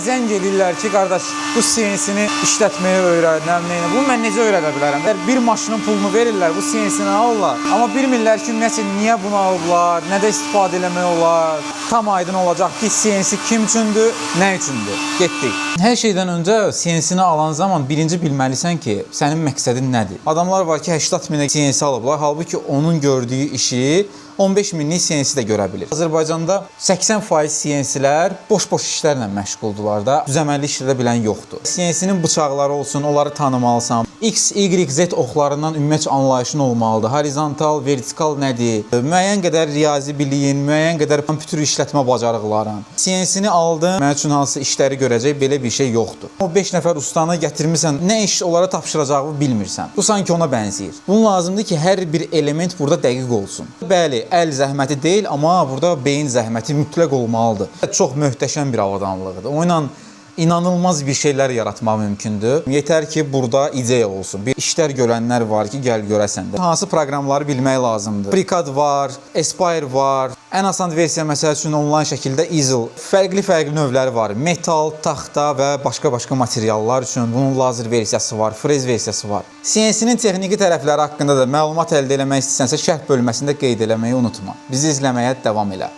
Zəng edirlər ki, qardaş, bu CNC-ni işlətməyi öyrən, bunu mən necə öyrədə bilərəm? Bir maşının pulunu verirlər, bu CNC-ni alırlar. Amma bilmirlər ki, niyə bunu alıblar, nədə istifadə eləmək olar. Tam aydın olacaq ki, CNC kim üçündür, nə üçündür? Getdik. Hər şeydən öncə CNC-ni alan zaman birinci bilməlisən ki, sənin məqsədin nədir? Adamlar var ki, 80 minə CNC alıblar, halbuki onun gördüyü işi 15 minlik CNC də görə bilir. Azərbaycanda 80% CNC-lər boş-boş işlərlə məşğuldular da, düzəməlli işlədə bilən yoxdur. CNC-nin bıçaqları olsun, onları tanımalısan. X, Y, Z oxlarından ümumiyyətcə anlayışın olmalıdır. Horizontal, vertikal nədir? Müəyyən qədər riyazi biliyin, müəyyən qədər kompüter işlətmə bacarıqların. CNC-ni aldın, mənim üçün hansı işləri görəcək, belə bir şey yoxdur. O 5 nəfər ustanı gətirmirsən, nə iş onlara tapşıracağını bilmirsən. Bu sanki ona bənzəyir. Bunun lazımdır ki, hər bir element burada dəqiq olsun. Bəli, əl zəhməti deyil, amma burada beyin zəhməti mütləq olmalıdır. Çox möhtəşəm bir avadanlığıdır. Onunla inanılmaz bir şeylər yaratmaq mümkündür. Yetər ki, burada ideya olsun. Bir işlər görənlər var ki, gəl görəsən də. Hansı proqramları bilmək lazımdır? FreeCAD var, Aspire var. Ən asan versiya məsəl üçün onlayn şəkildə Easel. Fərqli növləri var. Metal, taxta və başqa materiallar üçün bunun lazer versiyası var, frez versiyası var. CNC-nin texniki tərəfləri haqqında da məlumat əldə etmək istəsənsə şərh bölməsində qeyd eləməyi unutma. Bizi izləməyə davam elə.